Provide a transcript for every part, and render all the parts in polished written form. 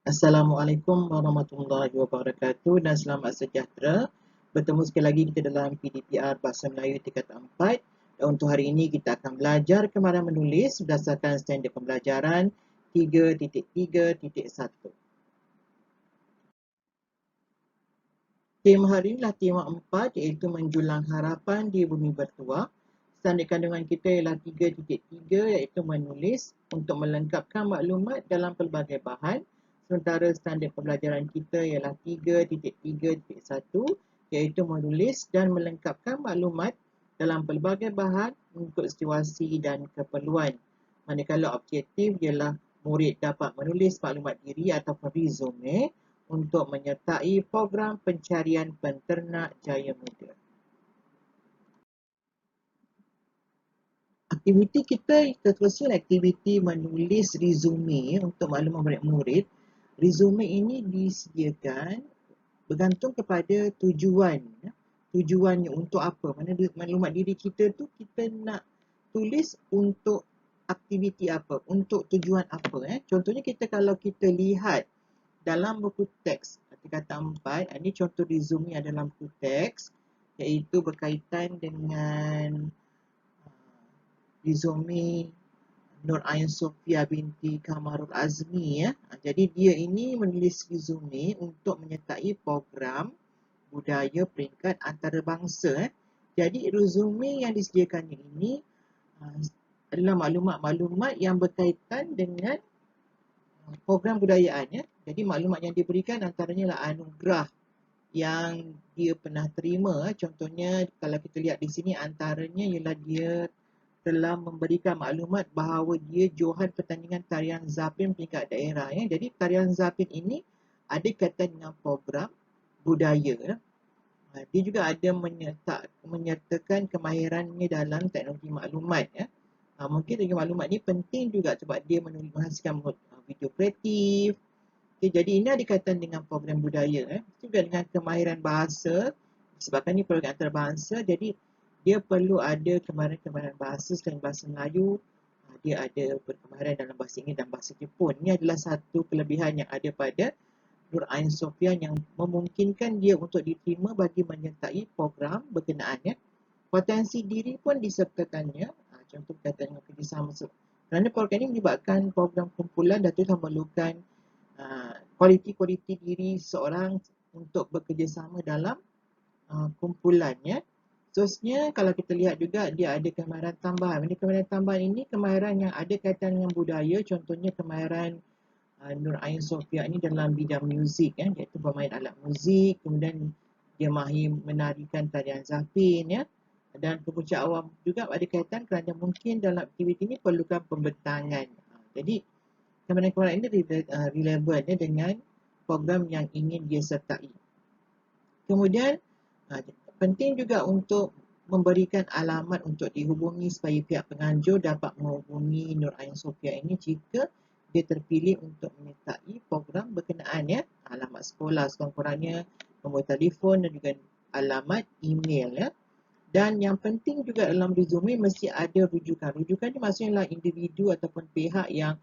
Assalamualaikum warahmatullahi wabarakatuh dan selamat sejahtera. Bertemu sekali lagi kita dalam PDPR Bahasa Melayu tingkatan 4. Dan untuk hari ini kita akan belajar kemahiran menulis berdasarkan standard pembelajaran 3.3.1. Tema hari ini adalah tema 4 iaitu menjulang harapan di bumi bertuah. Standard kandungan kita ialah 3.3 iaitu menulis untuk melengkapkan maklumat dalam pelbagai bahan. Sementara standard pembelajaran kita ialah 3.3.1 iaitu menulis dan melengkapkan maklumat dalam pelbagai bahan untuk situasi dan keperluan. Manakala objektif ialah murid dapat menulis maklumat diri ataupun resume untuk menyertai program pencarian penternak jaya muda. Aktiviti kita tersusun aktiviti menulis resume untuk maklumat murid-murid. Resume ini disediakan bergantung kepada tujuan. Tujuannya untuk apa? Mana maklumat diri kita tu kita nak tulis untuk aktiviti apa? Untuk tujuan apa? Contohnya kalau kita lihat dalam buku teks tingkatan 4, ini contoh resume dalam buku teks iaitu berkaitan dengan resume Nur Ain Sofia binti Kamarul Azmi ya. Jadi dia ini menulis resume untuk menyertai program budaya peringkat antarabangsa. Jadi resume yang disediakannya ini adalah maklumat-maklumat yang berkaitan dengan program budayaan ya. Jadi maklumat yang diberikan antaranya adalah anugerah yang dia pernah terima. Contohnya kalau kita lihat di sini antaranya ialah dia telah memberikan maklumat bahawa dia johan pertandingan tarian zapin peringkat daerah ya. Jadi tarian zapin ini ada kaitan dengan program budaya. Dia juga ada menyertakan kemahirannya dalam teknologi maklumat ya. Mungkin teknologi maklumat ni penting juga sebab dia menghasilkan video kreatif. Okay, jadi ini ada kaitan dengan program budaya juga dengan kemahiran bahasa sebabkan ini program antarabangsa. Jadi dia perlu ada kemahiran bahasa selain bahasa Melayu. Dia ada berkemahiran dalam bahasa Inggeris dan bahasa Jepun. Ini adalah satu kelebihan yang ada pada Nur Ain Sofia yang memungkinkan dia untuk diterima bagi menyertai program berkenaan ya. Potensi diri pun disertakannya. Contoh berkaitan dengan kerjasama. Kerana program ini melibatkan program kumpulan dan itu memerlukan kualiti-kualiti diri seorang untuk bekerjasama dalam kumpulannya. Seterusnya kalau kita lihat juga dia ada kemahiran tambahan. Ini kemahiran tambahan ini kemahiran yang ada kaitan dengan budaya. Contohnya kemahiran Nur Ain Sofia ini dalam bidang muzik ya, iaitu bermain alat muzik, kemudian dia mahir menarikan tarian zapin ya. Dan pemuncak awam juga ada kaitan kerana mungkin dalam aktiviti ini perlukan pembentangan. Jadi kemahiran ini relevan ya dengan program yang ingin dia sertai. Kemudian penting juga untuk memberikan alamat untuk dihubungi supaya pihak penganjur dapat menghubungi Nur Ain Sofia ini jika dia terpilih untuk menyertai program berkenaan ya. Alamat sekolah sekurang-kurangnya, nombor telefon dan juga alamat email ya. Dan yang penting juga dalam resume mesti ada rujukan. Rujukan ini maksudnya individu ataupun pihak yang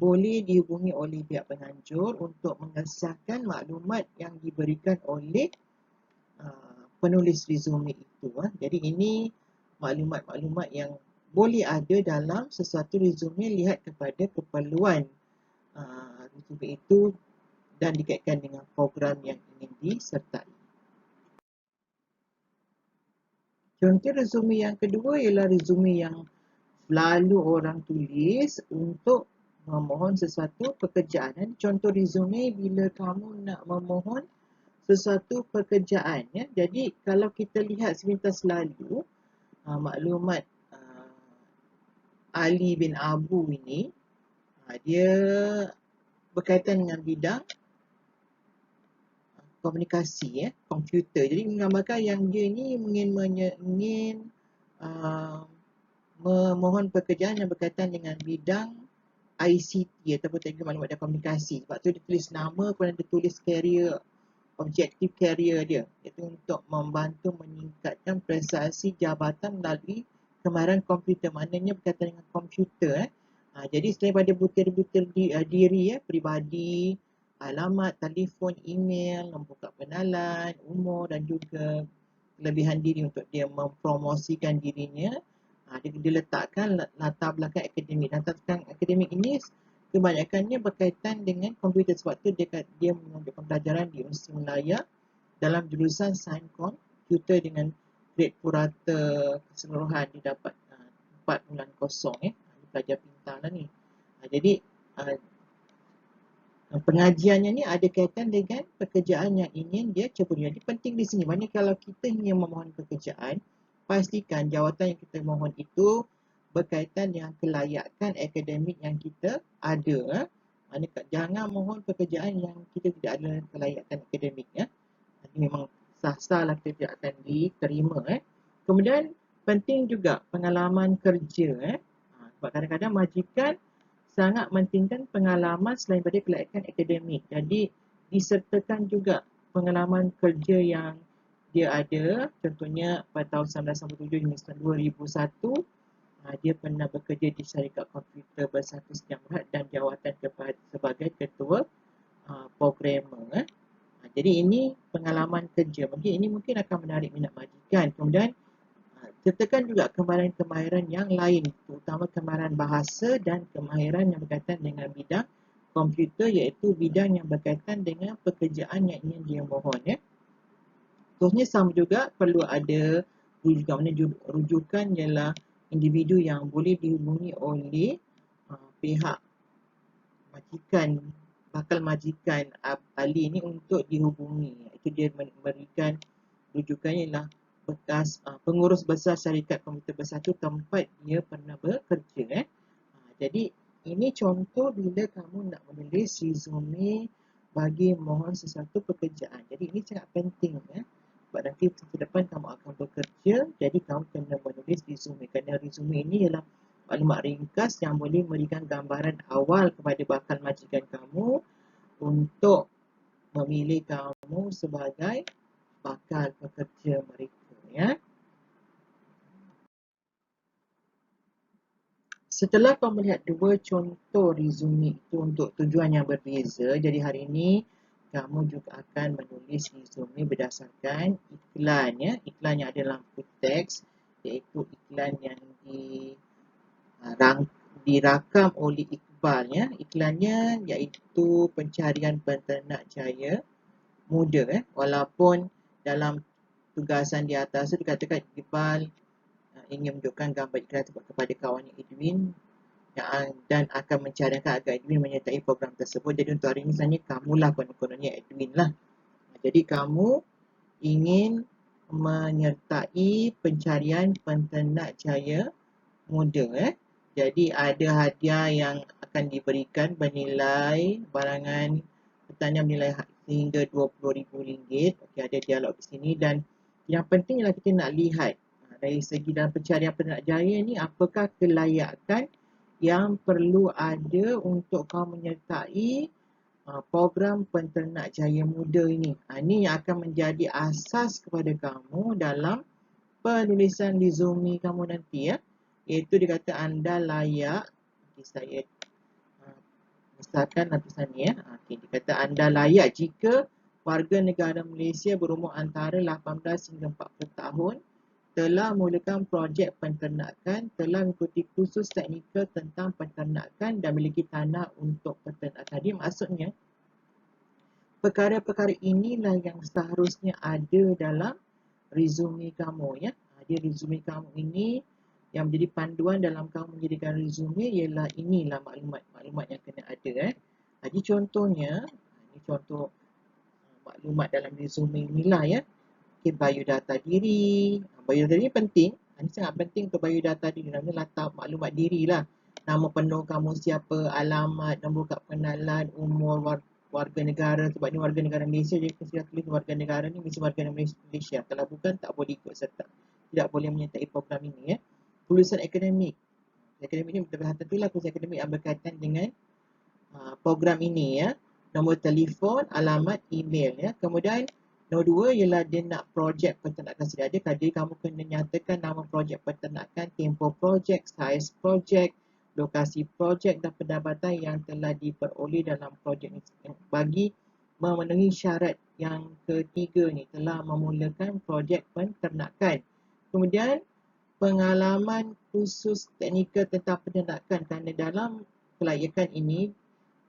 boleh dihubungi oleh pihak penganjur untuk mengesahkan maklumat yang diberikan oleh penulis resume itu. Jadi ini maklumat-maklumat yang boleh ada dalam sesuatu resume lihat kepada keperluan resume itu dan dikaitkan dengan program yang ingin disertai. Contoh resume yang kedua ialah resume yang selalu orang tulis untuk memohon sesuatu pekerjaan. Contoh resume bila kamu nak memohon sesuatu pekerjaan ya. Jadi kalau kita lihat sepintas lalu maklumat Ali bin Abu ini dia berkaitan dengan bidang komunikasi ya, komputer. Jadi menggambarkan yang dia ini ingin memohon pekerjaan yang berkaitan dengan bidang ICT ataupun teknologi maklumat dan komunikasi. Sebab tu dia tulis nama, kemudian dia tulis career, objektif career dia, iaitu untuk membantu meningkatkan prestasi jabatan melalui kemahiran komputer. Maknanya berkaitan dengan komputer. Jadi selain pada butir-butir diri peribadi alamat, telefon, email, nombor kad pengenalan, umur dan juga kelebihan diri untuk dia mempromosikan dirinya. Dia letakkan latar belakang akademik. Latar belakang akademik ini kebanyakannya berkaitan dengan komputer sebab tu dia menunjukkan pelajaran di Universiti Malaya dalam jurusan sains komputer dengan grade purata keseluruhan dia dapat 4.0 ya. Pelajar pintar lah ni. Jadi pengajiannya ni ada kaitan dengan pekerjaan yang ingin dia ceburi. Jadi penting di sini, maknanya kalau kita ingin memohon pekerjaan, pastikan jawatan yang kita mohon itu berkaitan dengan kelayakan akademik yang kita ada. Jangan mohon pekerjaan yang kita tidak ada kelayakan akademik. Ini memang sah-sah lah kita tidak akan diterima. Kemudian penting juga pengalaman kerja. Sebab kadang-kadang majikan sangat mementingkan pengalaman selain daripada kelayakan akademik. Jadi disertakan juga pengalaman kerja yang dia ada. Contohnya pada tahun 1997 hingga 2001 dia pernah bekerja di syarikat komputer bersatu Sdn Bhd dan jawatan sebagai ketua programmer. Jadi ini pengalaman kerja. Ini mungkin akan menarik minat majikan. Kemudian sertakan juga kemahiran-kemahiran yang lain, terutama kemahiran bahasa dan kemahiran yang berkaitan dengan bidang komputer, iaitu bidang yang berkaitan dengan pekerjaan yang ingin dia mohon. Terusnya sama juga perlu ada rujukan. Rujukan ialah individu yang boleh dihubungi oleh pihak majikan, bakal majikan ahli ini untuk dihubungi. Itu dia memberikan rujukannya ialah bekas pengurus besar syarikat komputer bersatu tempat dia pernah bekerja. Jadi ini contoh bila kamu nak menulis resume bagi mohon sesuatu pekerjaan. Jadi ini sangat penting sebab nanti ke depan kamu akan bekerja, jadi kamu kena menulis resume. Kerana resume ini ialah maklumat ringkas yang boleh memberikan gambaran awal kepada bakal majikan kamu untuk memilih kamu sebagai bakal pekerja mereka. Setelah kau melihat dua contoh resume itu untuk tujuan yang berbeza, jadi hari ini kamu juga akan menulis resume berdasarkan iklan. Iklan yang ada dalam buku teks, iaitu iklan yang dirakam oleh Iqbal. Iklannya iaitu pencarian penternak jaya muda. Walaupun dalam tugasan di atas itu dikatakan Iqbal ingin menunjukkan gambar iklan kepada kawannya Edwin dan akan mencadangkan agar Edwin menyertai program tersebut. Jadi untuk hari ini sebenarnya kamulah konon-kononnya Edwin lah. Jadi kamu ingin menyertai pencarian penternak jaya muda. Jadi ada hadiah yang akan diberikan bernilai barangan pertanian bernilai hingga RM20,000. Okey, ada dialog di sini dan yang penting ialah kita nak lihat dari segi dalam pencarian penternak jaya ni apakah kelayakan yang perlu ada untuk kau menyertai program penternak jaya muda ini. Ini yang akan menjadi asas kepada kamu dalam penulisan resume kamu nanti iaitu dikata anda layak. Saya besarkan lapisan ni dikata anda layak jika warga negara Malaysia berumur antara 18 hingga 40 tahun, telah mulakan projek penternakan, telah mengikuti kursus teknikal tentang penternakan dan memiliki tanah untuk penternakan. Jadi maksudnya perkara-perkara inilah yang seharusnya ada dalam resume kamu. Jadi resume kamu ini yang menjadi panduan dalam kamu menjadikan resume ialah inilah maklumat yang kena ada. Jadi contohnya, ini contoh maklumat dalam resume inilah biodata diri. Biodata diri penting. Ini sangat penting untuk biodata diri. Namanya latar maklumat diri lah. Nama penuh kamu siapa, alamat, nombor kad pengenalan, umur, warga negara. Sebab ni warga negara Malaysia, jadi kita sudah tulis warga negara ni mesti warga negara Malaysia. Kalau bukan tak boleh ikut serta. Tidak boleh menyertai program ini. Tulisan akademik. Akademik ni tentulah tulisan akademik yang berkaitan dengan program ini. Nombor telefon, alamat, email. Kemudian nombor dua ialah dia nak projek penternakan sedia ada. Jadi kamu kena nyatakan nama projek penternakan, tempoh projek, saiz projek, lokasi projek dan pendapatan yang telah diperoleh dalam projek ini. Bagi memenuhi syarat yang ketiga ni, telah memulakan projek penternakan. Kemudian pengalaman khusus teknikal tentang peternakan, kerana dalam kelayakan ini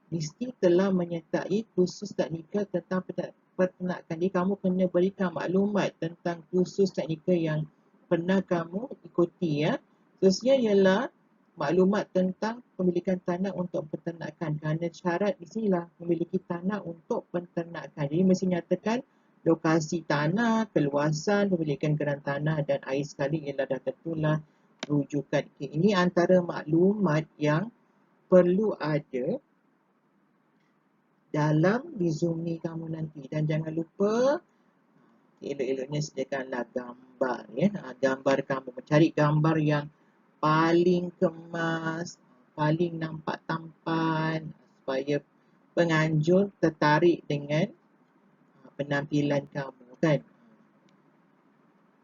mesti telah menyertai kursus teknikal tentang peternakan. Jadi kamu kena berikan maklumat tentang kursus teknikal yang pernah kamu ikuti ya. Khususnya ialah maklumat tentang pemilikan tanah untuk peternakan, kerana syarat di sinilah memiliki tanah untuk peternakan. Jadi mesti nyatakan lokasi tanah, keluasan, pemilikan geran tanah dan air sekali ialah dah tentulah rujukan. Okay, ini antara maklumat yang perlu ada dalam resume kamu nanti. Dan jangan lupa elok-eloknya sediakanlah gambar ya. Gambar kamu, mencari gambar yang paling kemas, paling nampak tampan supaya penganjur tertarik dengan penampilan kamu kan.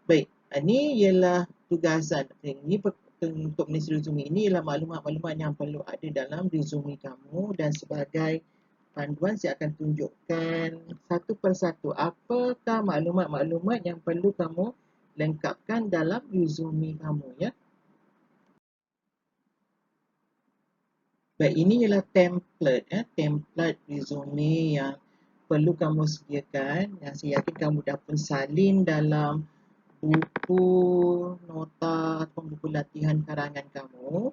Baik, ini ialah tugasan. Ini untuk menulis resume ini ialah maklumat-maklumat yang perlu ada dalam resume kamu, dan sebagai panduan saya akan tunjukkan satu persatu apakah maklumat-maklumat yang perlu kamu lengkapkan dalam resume kamu ya. Baik, ini ialah template template resume yang perlu kamu sediakan, yang saya yakin kamu dah pun salin dalam buku nota atau buku latihan karangan kamu.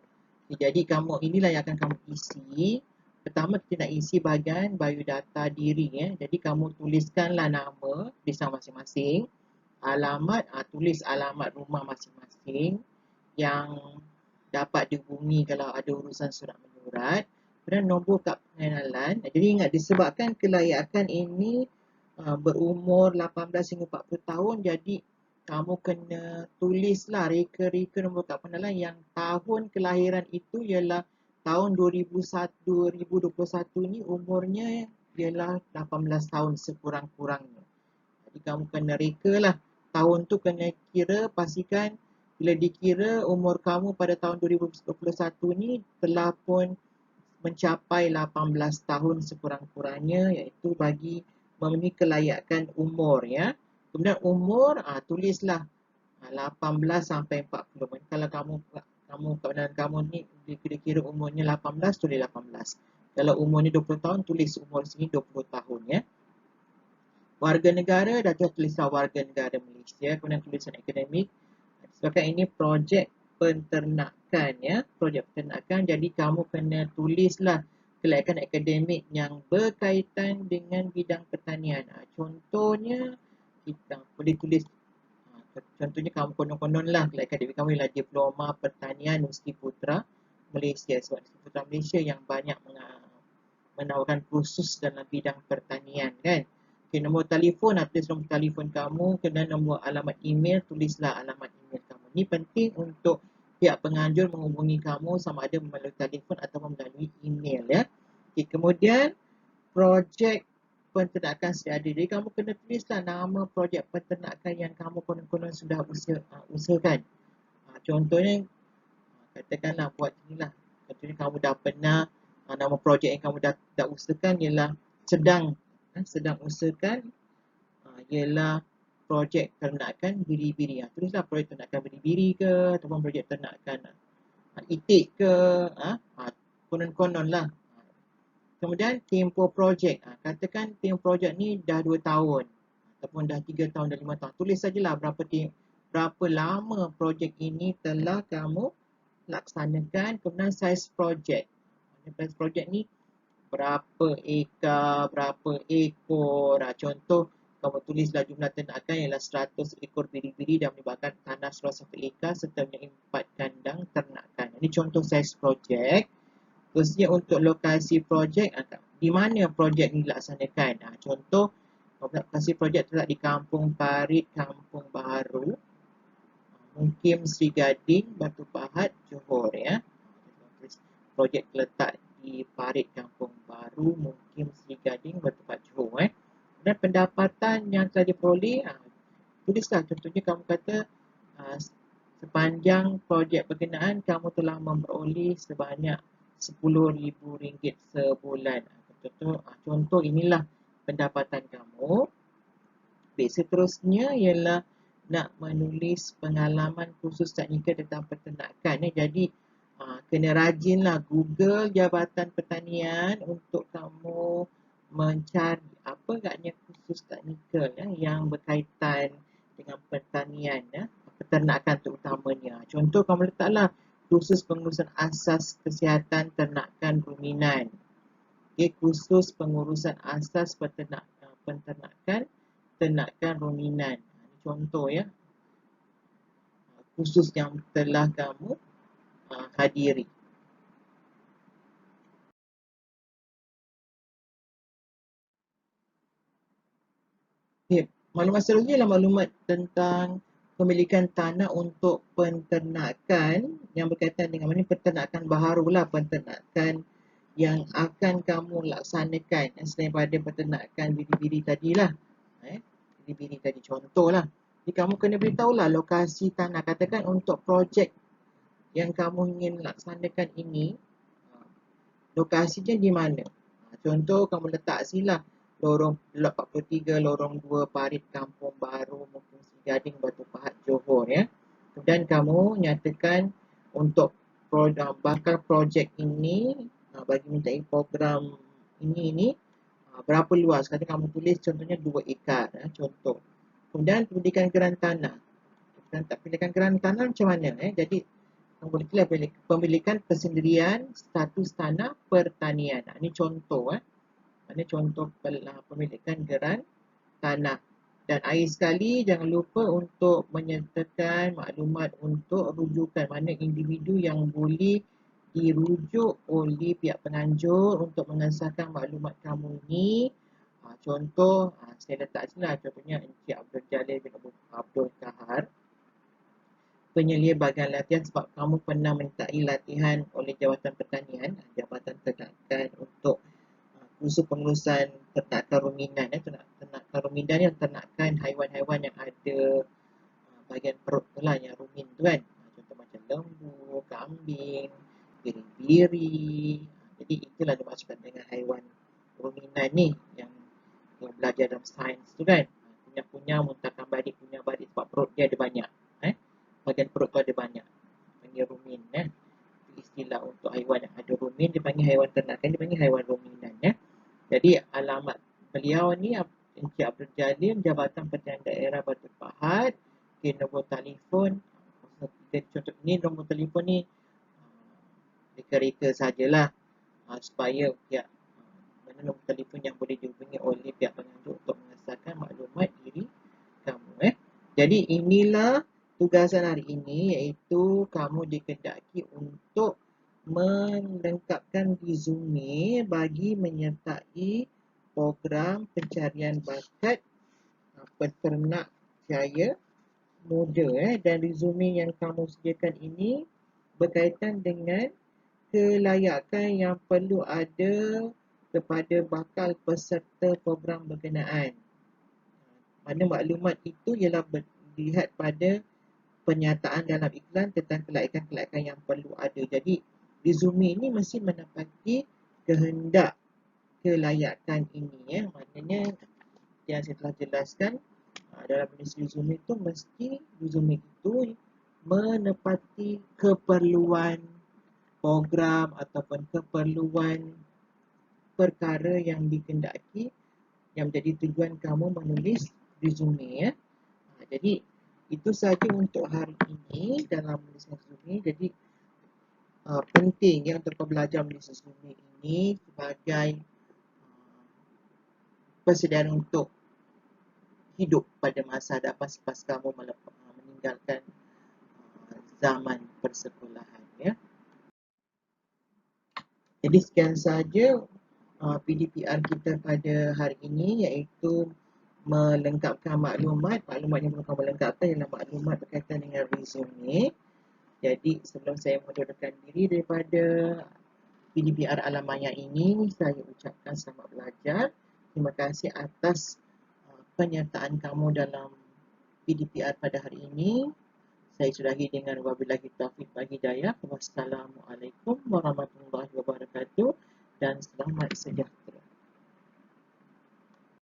Jadi kamu inilah yang akan kamu isi. Pertama kita nak isi bahagian biodata diri ya. Jadi kamu tuliskanlah nama, tulislah masing-masing, alamat, tulis alamat rumah masing-masing yang dapat dihubungi kalau ada urusan surat menyurat, dan nombor kad pengenalan. Jadi ingat, disebabkan kelayakan ini berumur 18 hingga 40 tahun, jadi kamu kena tulislah reka-reka nombor kad pengenalan yang tahun kelahiran itu ialah tahun 2021 ni, umurnya ialah 18 tahun sekurang-kurangnya. Jadi kamu kena reka lah. Tahun tu kena kira, pastikan bila dikira umur kamu pada tahun 2021 ni telah pun mencapai 18 tahun sekurang-kurangnya, iaitu bagi memenuhi kelayakan umur ya. Kemudian umur, tulislah 18 sampai 40. Kalau kamu ni kira-kira umurnya 18, tulis 18. Kalau umurnya 20 tahun, tulis umur sini 20 tahun ya. Warga negara, dah tulislah warga negara Malaysia. Kemudian tulisan akademik. Sebabkan ini projek penternakan ya, projek penternakan, jadi kamu kena tulislah kelayakan akademik yang berkaitan dengan bidang pertanian. Contohnya kita boleh tulis, contohnya kamu konon-konon lah kelayakan akademik kamu ialah Diploma Pertanian Universiti Putra Malaysia. Sebab Universiti Putra Malaysia yang banyak menawarkan kursus dalam bidang pertanian kan. Okay, nombor telefon, tulis nombor telefon kamu, kena nombor alamat email, tulislah alamat email kamu. Ini penting untuk pihak penganjur menghubungi kamu sama ada melalui telefon atau melalui email ya. Okay, kemudian projek penternakan sedia ada. Jadi kamu kena tulislah nama projek penternakan yang kamu konon-konon sudah usahakan. Contohnya, katakanlah buat inilah. Contohnya kamu dah pernah, nama projek yang kamu dah usahakan ialah sedang usahakan, ialah projek ternakan biri-biri. Tulislah projek ternakan biri-biri ke, ataupun projek ternakan itik ke, konon-konon lah. Kemudian tempoh projek, katakan tempoh projek ni dah 2 tahun ataupun dah 3 tahun, dah 5 tahun. Tulis sajalah berapa lama projek ini telah kamu laksanakan. Kemudian saiz projek. Saiz projek ni berapa ekar, berapa ekor. Contoh, kamu tulislah jumlah ternakan ialah 100 ekor biri-biri dan melibatkan tanah seluas 1 ekar serta mempunyai 4 kandang ternakan. Ini contoh saiz projek. Khususnya untuk lokasi projek, di mana projek ini dilaksanakan. Contoh, lokasi projek terletak di Kampung Parit, Kampung Baru, Mukim Sri Gading, Batu Pahat, Johor ya. Projek terletak di Parit, Kampung Baru, Mukim Sri Gading, Batu Pahat, Johor. Dan pendapatan yang telah diperoleh, tulislah. Contohnya kamu kata Sepanjang projek berkenaan, kamu telah memperoleh sebanyak RM10,000 sebulan. Contoh inilah pendapatan kamu. Seterusnya ialah nak menulis pengalaman khusus teknikal tentang peternakan. Jadi kena rajinlah Google Jabatan Pertanian untuk kamu mencari apa agaknya khusus teknikal yang berkaitan dengan pertanian, peternakan terutamanya. Contoh kamu letaklah khusus pengurusan asas kesihatan ternakan ruminan. Khusus pengurusan asas peternakan ternakan ruminan. Contoh khusus yang telah kamu hadiri. Maklumat seterusnya ialah maklumat tentang pemilikan tanah untuk penternakan yang berkaitan dengan mana peternakan baharulah, peternakan yang akan kamu laksanakan selain pada peternakan biri-biri tadilah. Biri-biri tadi contohlah. Jadi kamu kena beritahulah lokasi tanah. Katakan untuk projek yang kamu ingin laksanakan ini, lokasinya di mana? Contoh kamu letak silah lorong Lot 43, lorong 2, Parit, Kampung Baru, Mukim Gading, Batu Pahat, Johor Dan kamu nyatakan untuk bakal projek ini bagi mintai program ini berapa luas. Kata kamu tulis contohnya 2 ekar contoh. Kemudian pendidikan geran tanah. Pendidikan geran tanah macam mana? Jadi boleh tulis pemilikan persendirian status tanah pertanian. Ini contoh Ini contoh pemilikan geran tanah. Dan akhir sekali jangan lupa untuk menyertakan maklumat untuk rujukan, mana individu yang boleh dirujuk oleh pihak penganjur untuk mengesahkan maklumat kamu ini. Contoh saya letak sini lah, contohnya Encik Abdul Jalil bin Abdul Kahar, penyelia bahagian latihan sebab kamu pernah menyertai latihan oleh Jabatan Pertanian, Jabatan Ternakan untuk khusus pengurusan ternakan ruminan. Ternakan ruminan yang ternakan haiwan-haiwan yang ada bahagian perut tu lah, yang rumin tu kan. Contoh macam lembu, kambing, biri-biri. Jadi itulah dimaksudkan dengan haiwan ruminan ni yang belajar dalam sains tu kan. Punya muntahkan badik, punya badik sebab perut dia ada banyak. Bahagian perut tu ada banyak. Panggil rumin. Istilah untuk haiwan yang ada rumin dipanggil haiwan ternakan, dipanggil haiwan ruminan. Jadi alamat beliau ni Encik Abdul Jalil, Jabatan Pertanian Daerah Batu Pahat. Nombor telefon, contoh ni nombor telefon ni reka-reka sajalah supaya pihak mana nombor telefon yang boleh dihubungi oleh pihak penganjur untuk mengesahkan maklumat diri kamu. Jadi inilah tugasan hari ini, iaitu kamu dikehendaki untuk melengkapkan resume bagi menyertai program pencarian bakat peternak jaya muda. Dan resume yang kamu sediakan ini berkaitan dengan kelayakan yang perlu ada kepada bakal peserta program berkenaan. Mana maklumat itu ialah dilihat pada pernyataan dalam iklan tentang kelayakan-kelayakan yang perlu ada. Jadi resume ini mesti menepati kehendak kelayakan ini. Maknanya yang saya telah jelaskan dalam menulis resume itu, mesti resume itu menepati keperluan program ataupun keperluan perkara yang dikehendaki, yang menjadi tujuan kamu menulis resume. Jadi itu sahaja untuk hari ini dalam menulis resume. Jadi penting untuk kau belajar menulis resume ini sebagai persediaan untuk hidup pada masa hadapan selepas kamu meninggalkan zaman persekolahan. Jadi sekian sahaja PDPR kita pada hari ini, iaitu melengkapkan maklumat yang perlu kamu lengkapkan ialah maklumat berkaitan dengan resume. Jadi sebelum saya mengundurkan diri daripada PDPR alam maya ini, saya ucapkan selamat belajar. Terima kasih atas penyertaan kamu dalam PDPR pada hari ini. Saya sudahi dengan wabillahi taufiq wal hidayah. Wassalamualaikum warahmatullahi wabarakatuh dan selamat sejahtera.